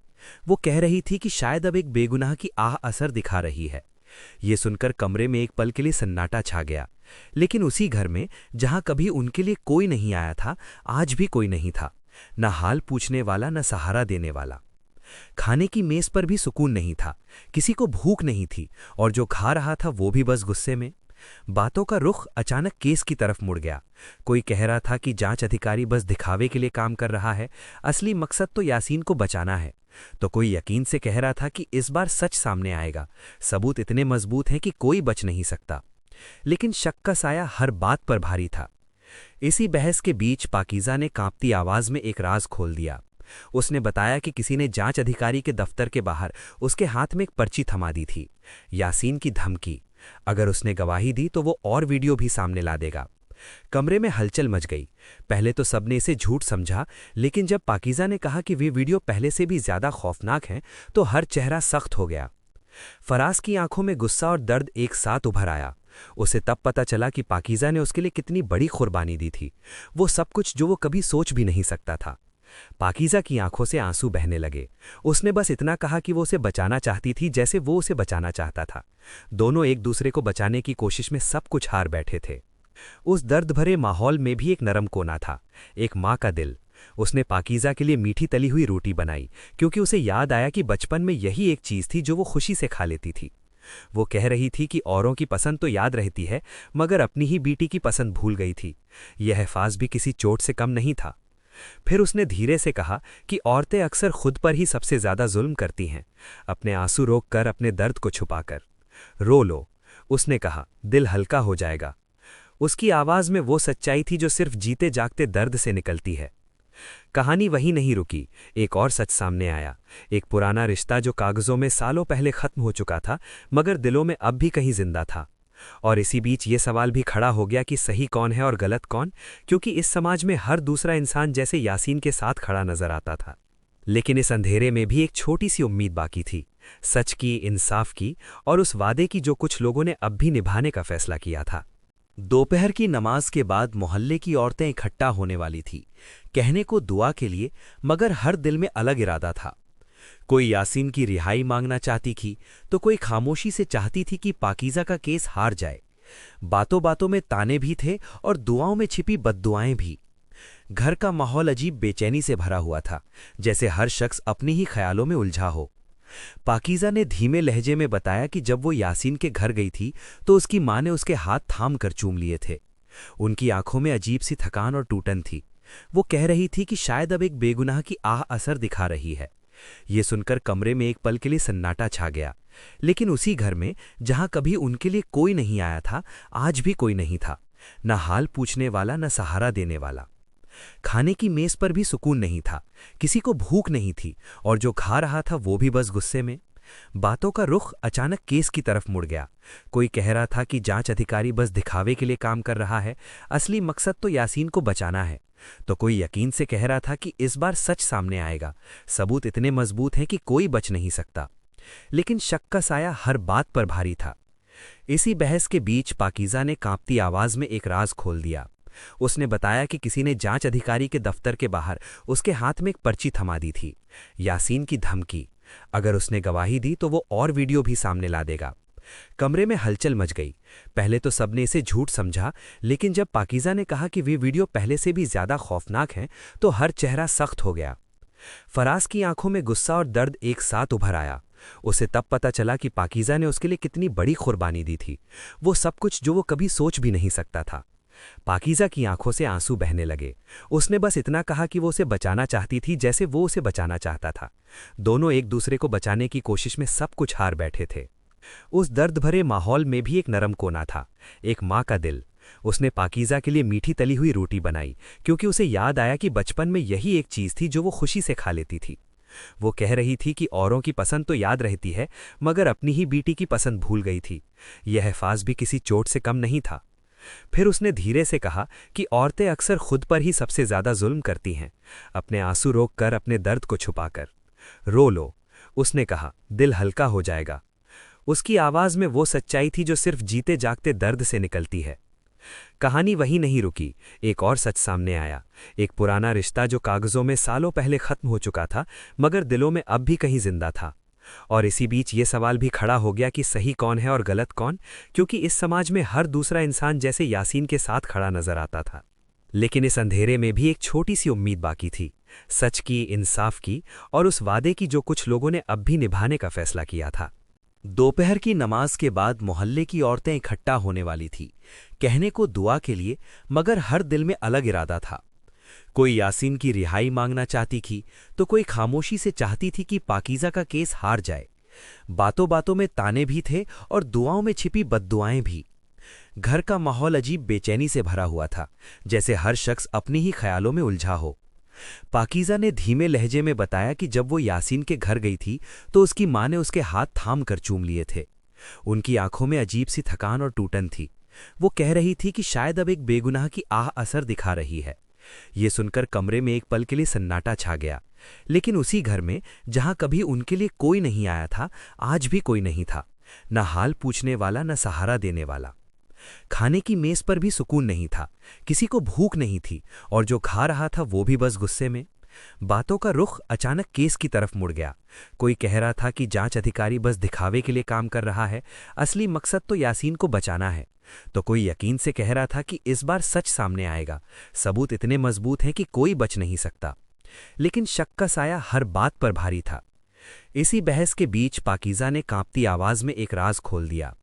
वो कह रही थी कि शायद अब एक बेगुनाह की आह असर दिखा रही है। ये सुनकर कमरे में एक पल के लिए सन्नाटा छा गया, लेकिन उसी घर में जहां कभी उनके लिए कोई नहीं आया था, आज भी कोई नहीं था, न हाल पूछने वाला, न सहारा देने वाला। खाने की मेज पर भी सुकून नहीं था, किसी को भूख नहीं थी, और जो खा रहा था वो भी बस गुस्से में। बातों का रुख अचानक केस की तरफ मुड़ गया। कोई कह रहा था कि जांच अधिकारी बस दिखावे के लिए काम कर रहा है, असली मकसद तो यासीन को बचाना है। तो कोई यकीन से कह रहा था कि इस बार सच सामने आएगा, सबूत इतने मजबूत हैं कि कोई बच नहीं सकता। लेकिन शक का साया हर बात पर भारी था। इसी बहस के बीच पाकीज़ा ने कांपती आवाज में एक राज खोल दिया। उसने बताया कि किसी ने जांच अधिकारी के दफ्तर के बाहर उसके हाथ में एक पर्ची थमा दी थी, यासीन की धमकी। अगर उसने गवाही दी तो वो और वीडियो भी सामने ला देगा। कमरे में हलचल मच गई। पहले तो सबने इसे झूठ समझा, लेकिन जब पाकीज़ा ने कहा कि वे वीडियो पहले से भी ज्यादा खौफनाक हैं तो हर चेहरा सख्त हो गया। फराज की आंखों में गुस्सा और दर्द एक साथ उभर आया। उसे तब पता चला कि पाकीज़ा ने उसके लिए कितनी बड़ी कुर्बानी दी थी, वो सब कुछ जो वो कभी सोच भी नहीं सकता था। पाकीज़ा की आंखों से आंसू बहने लगे। उसने बस इतना कहा कि वो उसे बचाना चाहती थी जैसे वो उसे बचाना चाहता था। दोनों एक दूसरे को बचाने की कोशिश में सब कुछ हार बैठे थे। उस दर्द भरे माहौल में भी एक नरम कोना था, एक माँ का दिल। उसने पाकीज़ा के लिए मीठी तली हुई रोटी बनाई, क्योंकि उसे याद आया कि बचपन में यही एक चीज़ थी जो वो खुशी से खा लेती थी। वो कह रही थी कि औरों की पसंद तो याद रहती है, मगर अपनी ही बेटी की पसंद भूल गई थी। यह हिफाज भी किसी चोट से कम नहीं था। फिर उसने धीरे से कहा कि औरतें अक्सर खुद पर ही सबसे ज्यादा जुल्म करती हैं, अपने आंसू रोक कर, अपने दर्द को छुपाकर। रो लो, उसने कहा, दिल हल्का हो जाएगा। उसकी आवाज में वो सच्चाई थी जो सिर्फ जीते जागते दर्द से निकलती है। कहानी वहीं नहीं रुकी, एक और सच सामने आया। एक पुराना रिश्ता जो कागजों में सालों पहले खत्म हो चुका था, मगर दिलों में अब भी कहीं जिंदा था। और इसी बीच ये सवाल भी खड़ा हो गया कि सही कौन है और गलत कौन, क्योंकि इस समाज में हर दूसरा इंसान जैसे यासीन के साथ खड़ा नजर आता था। लेकिन इस अंधेरे में भी एक छोटी सी उम्मीद बाकी थी, सच की, इंसाफ की, और उस वादे की जो कुछ लोगों ने अब भी निभाने का फैसला किया था। दोपहर की नमाज के बाद मोहल्ले की औरतें इकट्ठा होने वाली थी, कहने को दुआ के लिए, मगर हर दिल में अलग इरादा था। कोई यासीन की रिहाई मांगना चाहती थी तो कोई खामोशी से चाहती थी कि पाकीज़ा का केस हार जाए। बातों बातों में ताने भी थे और दुआओं में छिपी बद्दुआएं भी। घर का माहौल अजीब बेचैनी से भरा हुआ था, जैसे हर शख्स अपनी ही ख्यालों में उलझा हो। पाकीज़ा ने धीमे लहजे में बताया कि जब वो यासीन के घर गई थी तो उसकी माँ ने उसके हाथ थाम कर चूम लिए थे। उनकी आंखों में अजीब सी थकान और टूटन थी। वो कह रही थी कि शायद अब एक बेगुनाह की आह असर दिखा रही है। ये सुनकर कमरे में एक पल के लिए सन्नाटा छा गया, लेकिन उसी घर में जहां कभी उनके लिए कोई नहीं आया था, आज भी कोई नहीं था, न हाल पूछने वाला, न सहारा देने वाला। खाने की मेज पर भी सुकून नहीं था, किसी को भूख नहीं थी, और जो खा रहा था वो भी बस गुस्से में। बातों का रुख अचानक केस की तरफ मुड़ गया। कोई कह रहा था कि जांच अधिकारी बस दिखावे के लिए काम कर रहा है, असली मकसद तो यासीन को बचाना है। तो कोई यकीन से कह रहा था कि इस बार सच सामने आएगा, सबूत इतने मजबूत हैं कि कोई बच नहीं सकता। लेकिन शक का साया हर बात पर भारी था। इसी बहस के बीच पाकीज़ा ने कांपती आवाज में एक राज खोल दिया। उसने बताया कि किसी ने जांच अधिकारी के दफ्तर के बाहर उसके हाथ में एक पर्ची थमा दी थी, यासीन की धमकी। अगर उसने गवाही दी तो वो और वीडियो भी सामने ला देगा। कमरे में हलचल मच गई। पहले तो सबने इसे झूठ समझा, लेकिन जब पाकीज़ा ने कहा कि वे वीडियो पहले से भी ज्यादा खौफनाक हैं तो हर चेहरा सख्त हो गया। फराज की आंखों में गुस्सा और दर्द एक साथ उभर आया। उसे तब पता चला कि पाकीज़ा ने उसके लिए कितनी बड़ी कुर्बानी दी थी, वो सब कुछ जो वो कभी सोच भी नहीं सकता था। पाकीज़ा की आंखों से आंसू बहने लगे। उसने बस इतना कहा कि वो उसे बचाना चाहती थी जैसे वो उसे बचाना चाहता था। दोनों एक दूसरे को बचाने की कोशिश में सब कुछ हार बैठे थे। उस दर्द भरे माहौल में भी एक नरम कोना था, एक माँ का दिल। उसने पाकीज़ा के लिए मीठी तली हुई रोटी बनाई क्योंकि उसे याद आया कि बचपन में यही एक चीज़ थी जो वो खुशी से खा लेती थी। वो कह रही थी कि औरों की पसंद तो याद रहती है मगर अपनी ही बेटी की पसंद भूल गई थी। यह अल्फाज भी किसी चोट से कम नहीं था। फिर उसने धीरे से कहा कि औरतें अक्सर खुद पर ही सबसे ज्यादा जुल्म करती हैं, अपने आंसू रोक कर, अपने दर्द को छुपाकर। रो लो, उसने कहा, दिल हल्का हो जाएगा। उसकी आवाज में वो सच्चाई थी जो सिर्फ जीते जागते दर्द से निकलती है। कहानी वहीं नहीं रुकी, एक और सच सामने आया। एक पुराना रिश्ता जो कागजों में सालों पहले खत्म हो चुका था मगर दिलों में अब भी कहीं जिंदा था। और इसी बीच ये सवाल भी खड़ा हो गया कि सही कौन है और गलत कौन, क्योंकि इस समाज में हर दूसरा इंसान जैसे यासीन के साथ खड़ा नजर आता था। लेकिन इस अंधेरे में भी एक छोटी सी उम्मीद बाकी थी, सच की, इंसाफ की और उस वादे की जो कुछ लोगों ने अब भी निभाने का फैसला किया था। दोपहर की नमाज के बाद मोहल्ले की औरतें इकट्ठा होने वाली थी, कहने को दुआ के लिए, मगर हर दिल में अलग इरादा था। कोई यासीन की रिहाई मांगना चाहती थी तो कोई खामोशी से चाहती थी कि पाकीज़ा का केस हार जाए। बातों बातों में ताने भी थे और दुआओं में छिपी बद्दुआएं भी। घर का माहौल अजीब बेचैनी से भरा हुआ था, जैसे हर शख्स अपनी ही ख्यालों में उलझा हो। पाकीज़ा ने धीमे लहजे में बताया कि जब वो यासीन के घर गई थी तो उसकी मां ने उसके हाथ थाम कर चूम लिए थे। उनकी आंखों में अजीब सी थकान और टूटन थी। वो कह रही थी कि शायद अब एक बेगुनाह की आह असर दिखा रही है। ये सुनकर कमरे में एक पल के लिए सन्नाटा छा गया। लेकिन उसी घर में जहां कभी उनके लिए कोई नहीं आया था, आज भी कोई नहीं था, न हाल पूछने वाला, न सहारा देने वाला। खाने की मेज पर भी सुकून नहीं था, किसी को भूख नहीं थी और जो खा रहा था वो भी बस गुस्से में। बातों का रुख अचानक केस की तरफ मुड़ गया। कोई कह रहा था कि जांच अधिकारी बस दिखावे के लिए काम कर रहा है, असली मकसद तो यासीन को बचाना है। तो कोई यकीन से कह रहा था कि इस बार सच सामने आएगा, सबूत इतने मजबूत हैं कि कोई बच नहीं सकता। लेकिन शक का साया हर बात पर भारी था। इसी बहस के बीच पाकीज़ा ने कांपती आवाज में एक राज खोल दिया।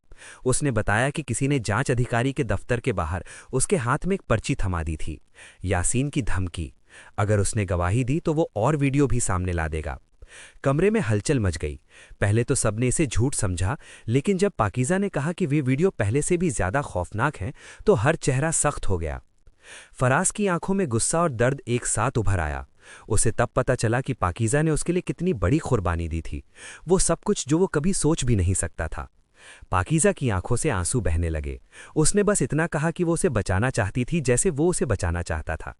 उसने बताया कि किसी ने जांच अधिकारी के दफ्तर के बाहर उसके हाथ में एक पर्ची थमा दी थी, यासीन की धमकी। अगर उसने गवाही दी तो वो और वीडियो भी सामने ला देगा। कमरे में हलचल मच गई। पहले तो सबने इसे झूठ समझा, लेकिन जब पाकीज़ा ने कहा कि वे वीडियो पहले से भी ज्यादा खौफनाक हैं तो हर चेहरा सख्त हो गया। फराज की आंखों में गुस्सा और दर्द एक साथ उभर आया। उसे तब पता चला कि पाकीज़ा ने उसके लिए कितनी बड़ी कुर्बानी दी थी, वो सब कुछ जो वो कभी सोच भी नहीं सकता था। पाकीज़ा की आंखों से आंसू बहने लगे। उसने बस इतना कहा कि वो उसे बचाना चाहती थी जैसे वो उसे बचाना चाहता था।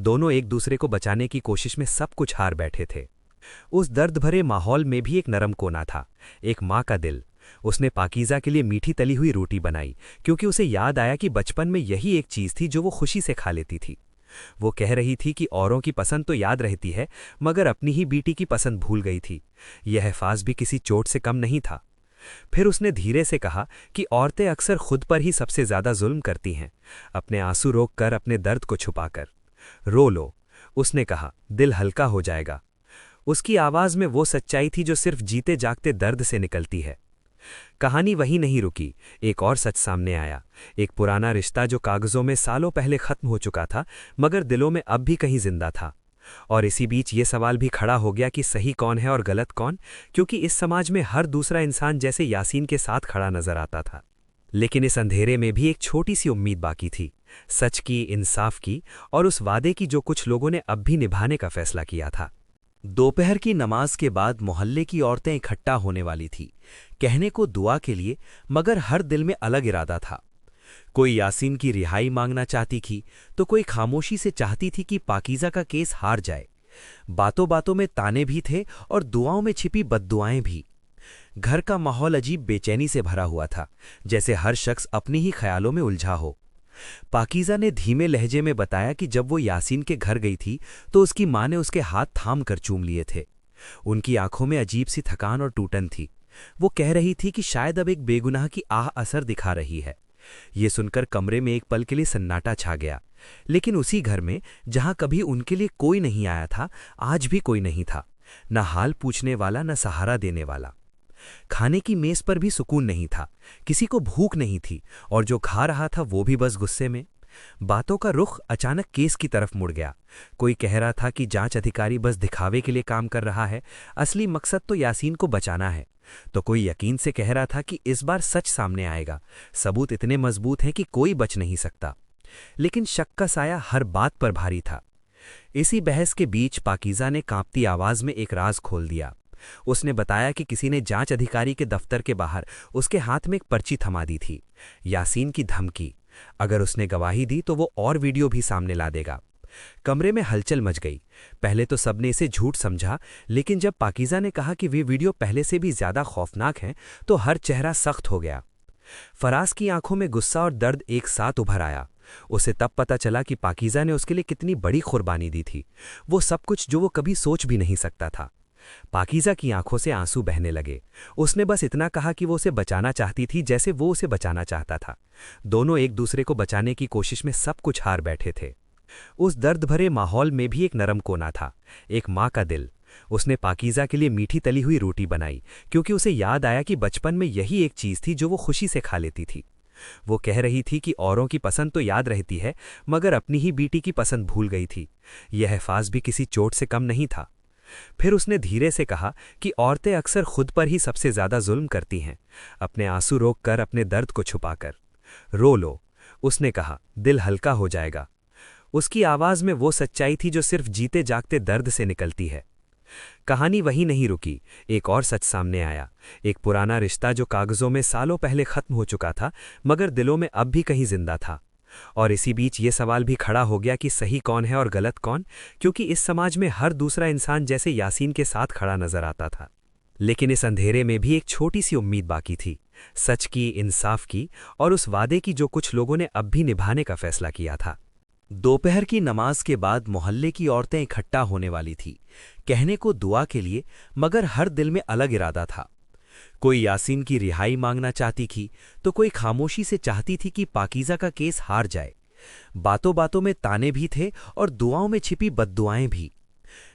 दोनों एक दूसरे को बचाने की कोशिश में सब कुछ हार बैठे थे। उस दर्द भरे माहौल में भी एक नरम कोना था, एक माँ का दिल। उसने पाकीज़ा के लिए मीठी तली हुई रोटी बनाई क्योंकि उसे याद आया कि बचपन में यही एक चीज़ थी जो वो खुशी से खा लेती थी। वो कह रही थी कि औरों की पसंद तो याद रहती है मगर अपनी ही बेटी की पसंद भूल गई थी। यह अल्फाज भी किसी चोट से कम नहीं था। फिर उसने धीरे से कहा कि औरतें अक्सर खुद पर ही सबसे ज्यादा जुल्म करती हैं, अपने आंसू रोक कर, अपने दर्द को छुपाकर। रो लो, उसने कहा, दिल हल्का हो जाएगा। उसकी आवाज में वो सच्चाई थी जो सिर्फ जीते जागते दर्द से निकलती है। कहानी वहीं नहीं रुकी, एक और सच सामने आया। एक पुराना रिश्ता जो कागजों में सालों पहले खत्म हो चुका था मगर दिलों में अब भी कहीं जिंदा था। और इसी बीच ये सवाल भी खड़ा हो गया कि सही कौन है और गलत कौन, क्योंकि इस समाज में हर दूसरा इंसान जैसे यासीन के साथ खड़ा नजर आता था। लेकिन इस अंधेरे में भी एक छोटी सी उम्मीद बाकी थी, सच की, इंसाफ की और उस वादे की जो कुछ लोगों ने अब भी निभाने का फैसला किया था। दोपहर की नमाज के बाद मोहल्ले की औरतें इकट्ठा होने वाली थी, कहने को दुआ के लिए, मगर हर दिल में अलग इरादा था। कोई यासीन की रिहाई मांगना चाहती थी तो कोई खामोशी से चाहती थी कि पाकीज़ा का केस हार जाए। बातों बातों में ताने भी थे और दुआओं में छिपी बद्दुआएं भी। घर का माहौल अजीब बेचैनी से भरा हुआ था, जैसे हर शख्स अपनी ही ख्यालों में उलझा हो। पाकीज़ा ने धीमे लहजे में बताया कि जब वो यासीन के घर गई थी तो उसकी मां ने उसके हाथ थाम कर चूम लिए थे। उनकी आंखों में अजीब सी थकान और टूटन थी। वो कह रही थी कि शायद अब एक बेगुनाह की आह असर दिखा रही है। ये सुनकर कमरे में एक पल के लिए सन्नाटा छा गया। लेकिन उसी घर में जहां कभी उनके लिए कोई नहीं आया था, आज भी कोई नहीं था, न हाल पूछने वाला, न सहारा देने वाला। खाने की मेज पर भी सुकून नहीं था, किसी को भूख नहीं थी और जो खा रहा था वो भी बस गुस्से में। बातों का रुख अचानक केस की तरफ मुड़ गया। कोई कह रहा था कि जांच अधिकारी बस दिखावे के लिए काम कर रहा है, असली मकसद तो यासीन को बचाना है, तो कोई यकीन से कह रहा था कि इस बार सच सामने आएगा, सबूत इतने मजबूत हैं कि कोई बच नहीं सकता। लेकिन शक का साया हर बात पर भारी था। इसी बहस के बीच पाकीज़ा ने कांपती आवाज में एक राज खोल दिया। उसने बताया कि किसी ने जांच अधिकारी के दफ्तर के बाहर उसके हाथ में एक पर्ची थमा दी थी, यासीन की धमकी। अगर उसने गवाही दी तो वो और वीडियो भी सामने ला देगा। कमरे में हलचल मच गई। पहले तो सबने इसे झूठ समझा, लेकिन जब पाकीज़ा ने कहा कि वे वीडियो पहले से भी ज्यादा खौफनाक हैं, तो हर चेहरा सख्त हो गया। फराज की आंखों में गुस्सा और दर्द एक साथ उभर आया। उसे तब पता चला कि पाकीज़ा ने उसके लिए कितनी बड़ी कुर्बानी दी थी, वो सब कुछ जो वो कभी सोच भी नहीं सकता था। पाकीज़ा की आंखों से आंसू बहने लगे। उसने बस इतना कहा कि वो उसे बचाना चाहती थी जैसे वो उसे बचाना चाहता था। दोनों एक दूसरे को बचाने की कोशिश में सब कुछ हार बैठे थे। उस दर्द भरे माहौल में भी एक नरम कोना था, एक माँ का दिल। उसने पाकीज़ा के लिए मीठी तली हुई रोटी बनाई, क्योंकि उसे याद आया कि बचपन में यही एक चीज़ थी जो वो खुशी से खा लेती थी। वो कह रही थी कि औरों की पसंद तो याद रहती है, मगर अपनी ही बेटी की पसंद भूल गई थी। यह हफाज भी किसी चोट से कम नहीं था। फिर उसने धीरे से कहा कि औरतें अक्सर खुद पर ही सबसे ज्यादा जुल्म करती हैं, अपने आंसू रोक कर, अपने दर्द को छुपाकर। रो लो, उसने कहा, दिल हल्का हो जाएगा। उसकी आवाज में वो सच्चाई थी जो सिर्फ जीते जागते दर्द से निकलती है। कहानी वहीं नहीं रुकी, एक और सच सामने आया। एक पुराना रिश्ता जो कागजों में सालों पहले खत्म हो चुका था, मगर दिलों में अब भी कहीं जिंदा था। और इसी बीच ये सवाल भी खड़ा हो गया कि सही कौन है और गलत कौन, क्योंकि इस समाज में हर दूसरा इंसान जैसे यासीन के साथ खड़ा नजर आता था। लेकिन इस अंधेरे में भी एक छोटी सी उम्मीद बाकी थी, सच की, इंसाफ की, और उस वादे की जो कुछ लोगों ने अब भी निभाने का फैसला किया था। दोपहर की नमाज के बाद मोहल्ले की औरतें इकट्ठा होने वाली थी, कहने को दुआ के लिए, मगर हर दिल में अलग इरादा था। कोई यासीन की रिहाई मांगना चाहती थी, तो कोई खामोशी से चाहती थी कि पाकीज़ा का केस हार जाए। बातों बातों में ताने भी थे और दुआओं में छिपी बद्दुआएं भी।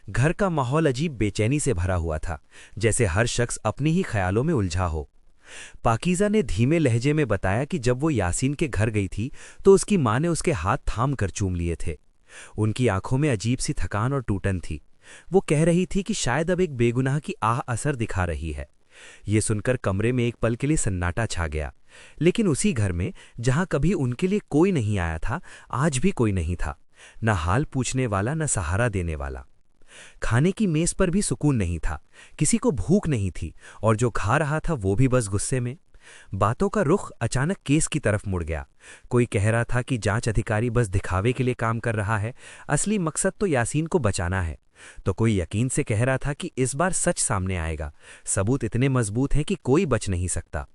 घर का माहौल अजीब बेचैनी से भरा हुआ था, जैसे हर शख्स अपनी ही ख्यालों में उलझा हो। पाकीज़ा ने धीमे लहजे में बताया कि जब वो यासीन के घर गई थी तो उसकी माँ ने उसके हाथ थाम कर चूम लिए थे। उनकी आंखों में अजीब सी थकान और टूटन थी। वो कह रही थी कि शायद अब एक बेगुनाह की आह असर दिखा रही है। ये सुनकर कमरे में एक पल के लिए सन्नाटा छा गया। लेकिन उसी घर में जहां कभी उनके लिए कोई नहीं आया था, आज भी कोई नहीं था, न हाल पूछने वाला, न सहारा देने वाला। खाने की मेज पर भी सुकून नहीं था, किसी को भूख नहीं थी, और जो खा रहा था वो भी बस गुस्से में। बातों का रुख अचानक केस की तरफ मुड़ गया। कोई कह रहा था कि जांच अधिकारी बस दिखावे के लिए काम कर रहा है, असली मकसद तो यासीन को बचाना है। तो कोई यकीन से कह रहा था कि इस बार सच सामने आएगा, सबूत इतने मजबूत हैं कि कोई बच नहीं सकता।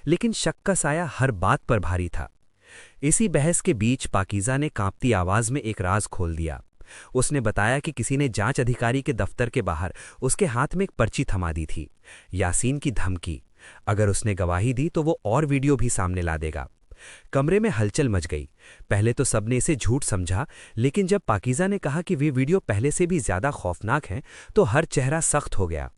लेकिन शक का साया हर बात पर भारी था। इसी बहस के बीच पाकीज़ा ने कांपती आवाज में एक राज खोल दिया। उसने बताया कि किसी ने जांच अधिकारी के दफ्तर के बाहर उसके हाथ में एक पर्ची थमा दी थी, यासीन की धमकी। अगर उसने गवाही दी तो वो और वीडियो भी सामने ला देगा। कमरे में हलचल मच गई। पहले तो सबने इसे झूठ समझा, लेकिन जब पाकीज़ा ने कहा कि वे वीडियो पहले से भी ज्यादा खौफनाक हैं, तो हर चेहरा सख्त हो गया।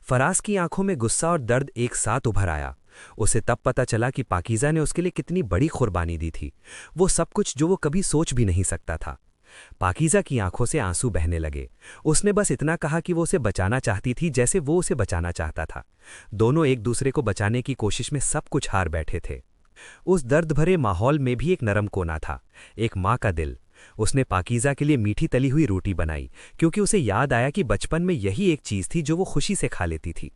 फराज की आंखों में गुस्सा और दर्द एक साथ उभर आया। उसे तब पता चला कि पाकीज़ा ने उसके लिए कितनी बड़ी कुर्बानी दी थी, वो सब कुछ जो वो कभी सोच भी नहीं सकता था। पाकीज़ा की आंखों से आंसू बहने लगे। उसने बस इतना कहा कि वो उसे बचाना चाहती थी जैसे वो उसे बचाना चाहता था। दोनों एक दूसरे को बचाने की कोशिश में सब कुछ हार बैठे थे। उस दर्द भरे माहौल में भी एक नरम कोना था, एक माँ का दिल। उसने पाकीज़ा के लिए मीठी तली हुई रोटी बनाई, क्योंकि उसे याद आया कि बचपन में यही एक चीज़ थी जो वो खुशी से खा लेती थी।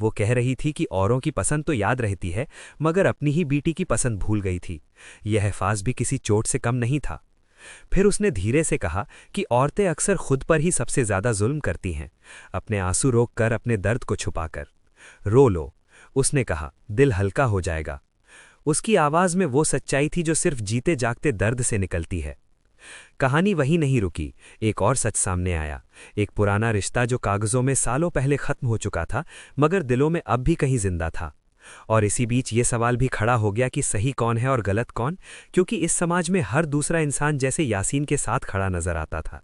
वो कह रही थी कि औरों की पसंद तो याद रहती है, मगर अपनी ही बेटी की पसंद भूल गई थी। यह हफाज भी किसी चोट से कम नहीं था। फिर उसने धीरे से कहा कि औरतें अक्सर खुद पर ही सबसे ज्यादा जुल्म करती हैं, अपने आंसू रोक कर, अपने दर्द को छुपाकर। रो लो, उसने कहा, दिल हल्का हो जाएगा। उसकी आवाज में वो सच्चाई थी जो सिर्फ जीते जागते दर्द से निकलती है। कहानी वहीं नहीं रुकी, एक और सच सामने आया। एक पुराना रिश्ता जो कागजों में सालों पहले खत्म हो चुका था, मगर दिलों में अब भी कहीं जिंदा था। और इसी बीच ये सवाल भी खड़ा हो गया कि सही कौन है और गलत कौन, क्योंकि इस समाज में हर दूसरा इंसान जैसे यासीन के साथ खड़ा नजर आता था।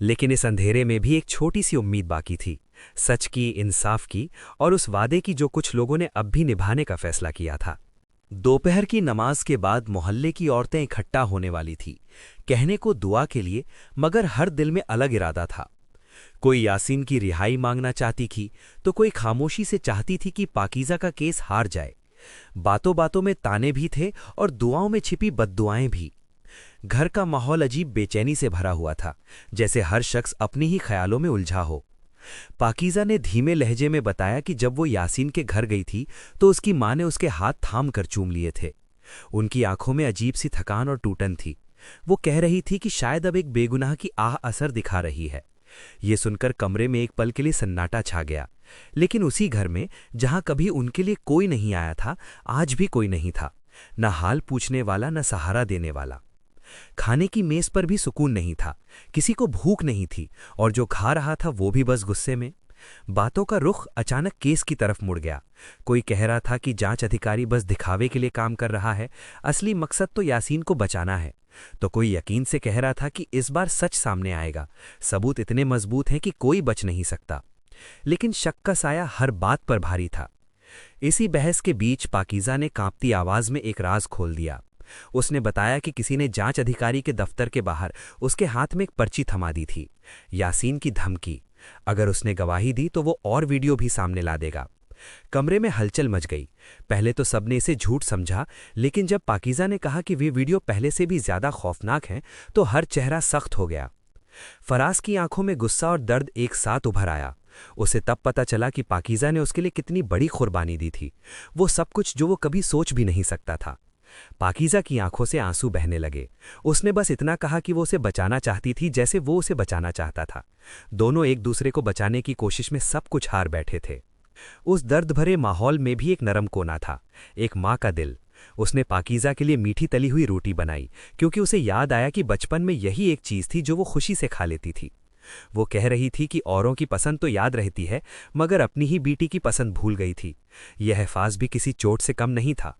लेकिन इस अंधेरे में भी एक छोटी सी उम्मीद बाकी थी, सच की, इंसाफ की, और उस वादे की जो कुछ लोगों ने अब भी निभाने का फैसला किया था। दोपहर की नमाज के बाद मोहल्ले की औरतें इकट्ठा होने वाली थी, कहने को दुआ के लिए, मगर हर दिल में अलग इरादा था। कोई यासीन की रिहाई मांगना चाहती थी तो कोई खामोशी से चाहती थी कि पाकीज़ा का केस हार जाए। बातों बातों में ताने भी थे और दुआओं में छिपी बद्दुआएं भी। घर का माहौल अजीब बेचैनी से भरा हुआ था, जैसे हर शख्स अपनी ही ख्यालों में उलझा हो। पाकीज़ा ने धीमे लहजे में बताया कि जब वो यासीन के घर गई थी तो उसकी माँ ने उसके हाथ थाम कर चूम लिए थे। उनकी आंखों में अजीब सी थकान और टूटन थी। वो कह रही थी कि शायद अब एक बेगुनाह की आह असर दिखा रही है। ये सुनकर कमरे में एक पल के लिए सन्नाटा छा गया, लेकिन उसी घर में जहां कभी उनके लिए कोई नहीं आया था, आज भी कोई नहीं था, न हाल पूछने वाला न सहारा देने वाला। खाने की मेज पर भी सुकून नहीं था, किसी को भूख नहीं थी और जो खा रहा था वो भी बस गुस्से में। बातों का रुख अचानक केस की तरफ मुड़ गया। कोई कह रहा था कि जांच अधिकारी बस दिखावे के लिए काम कर रहा है, असली मकसद तो यासीन को बचाना है। तो कोई यकीन से कह रहा था कि इस बार सच सामने आएगा, सबूत इतने मजबूत हैं कि कोई बच नहीं सकता। लेकिन शक का साया हर बात पर भारी था। इसी बहस के बीच पाकीज़ा ने कांपती आवाज में एक राज खोल दिया। उसने बताया कि किसी ने जांच अधिकारी के दफ्तर के बाहर उसके हाथ में एक पर्ची थमा दी थी, यासीन की धमकी। अगर उसने गवाही दी तो वो और वीडियो भी सामने ला देगा। कमरे में हलचल मच गई। पहले तो सबने इसे झूठ समझा, लेकिन जब पाकीज़ा ने कहा कि वे वीडियो पहले से भी ज्यादा खौफनाक हैं, तो हर चेहरा सख्त हो गया। फराज की आंखों में गुस्सा और दर्द एक साथ उभर आया। उसे तब पता चला कि पाकीज़ा ने उसके लिए कितनी बड़ी कुर्बानी दी थी, वो सब कुछ जो वो कभी सोच भी नहीं सकता था। पाकीज़ा की आंखों से आंसू बहने लगे। उसने बस इतना कहा कि वो उसे बचाना चाहती थी जैसे वो उसे बचाना चाहता था। दोनों एक दूसरे को बचाने की कोशिश में सब कुछ हार बैठे थे। उस दर्द भरे माहौल में भी एक नरम कोना था, एक माँ का दिल। उसने पाकीज़ा के लिए मीठी तली हुई रोटी बनाई, क्योंकि उसे याद आया कि बचपन में यही एक चीज़ थी जो वो खुशी से खा लेती थी। वो कह रही थी कि औरों की पसंद तो याद रहती है, मगर अपनी ही बेटी की पसंद भूल गई थी। यह एहसास भी किसी चोट से कम नहीं था।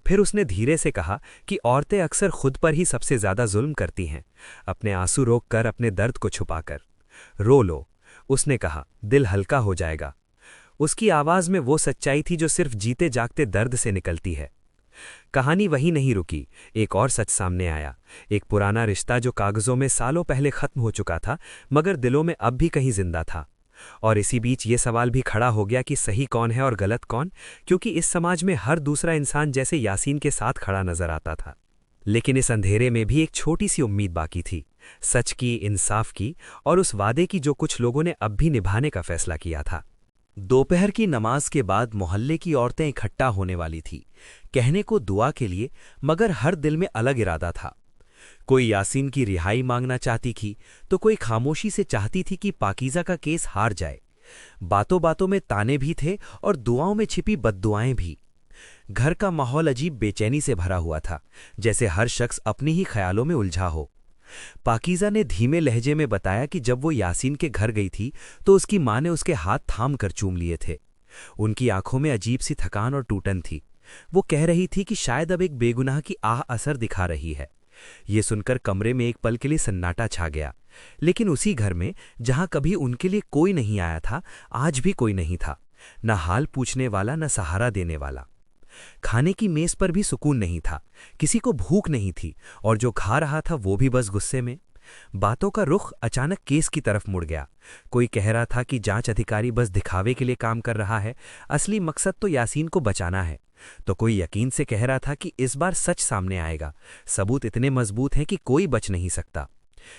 फिर उसने धीरे से कहा कि औरतें अक्सर खुद पर ही सबसे ज्यादा जुल्म करती हैं, अपने आंसू रोककर, अपने दर्द को छुपाकर। रो लो, उसने कहा, दिल हल्का हो जाएगा। उसकी आवाज में वो सच्चाई थी जो सिर्फ जीते जागते दर्द से निकलती है। कहानी वहीं नहीं रुकी, एक और सच सामने आया। एक पुराना रिश्ता जो कागजों में सालों पहले खत्म हो चुका था, मगर दिलों में अब भी कहीं जिंदा था। और इसी बीच ये सवाल भी खड़ा हो गया कि सही कौन है और गलत कौन, क्योंकि इस समाज में हर दूसरा इंसान जैसे यासीन के साथ खड़ा नजर आता था। लेकिन इस अंधेरे में भी एक छोटी सी उम्मीद बाकी थी, सच की, इंसाफ की और उस वादे की जो कुछ लोगों ने अब भी निभाने का फैसला किया था। दोपहर की नमाज के बाद मोहल्ले की औरतें इकट्ठा होने वाली थी, कहने को दुआ के लिए, मगर हर दिल में अलग इरादा था। कोई यासीन की रिहाई मांगना चाहती थी तो कोई खामोशी से चाहती थी कि पाकीज़ा का केस हार जाए। बातों बातों में ताने भी थे और दुआओं में छिपी बद्दुआएं भी। घर का माहौल अजीब बेचैनी से भरा हुआ था, जैसे हर शख्स अपनी ही ख्यालों में उलझा हो। पाकीज़ा ने धीमे लहजे में बताया कि जब वो यासीन के घर गई थी तो उसकी माँ ने उसके हाथ थाम कर चूम लिए थे। उनकी आंखों में अजीब सी थकान और टूटन थी। वो कह रही थी कि शायद अब एक बेगुनाह की आह असर दिखा रही है। ये सुनकर कमरे में एक पल के लिए सन्नाटा छा गया, लेकिन उसी घर में जहां कभी उनके लिए कोई नहीं आया था, आज भी कोई नहीं था, न हाल पूछने वाला न सहारा देने वाला। खाने की मेज पर भी सुकून नहीं था, किसी को भूख नहीं थी और जो खा रहा था वो भी बस गुस्से में। बातों का रुख अचानक केस की तरफ मुड़ गया। कोई कह रहा था कि जांच अधिकारी बस दिखावे के लिए काम कर रहा है, असली मकसद तो यासीन को बचाना है। तो कोई यकीन से कह रहा था कि इस बार सच सामने आएगा, सबूत इतने मजबूत हैं कि कोई बच नहीं सकता।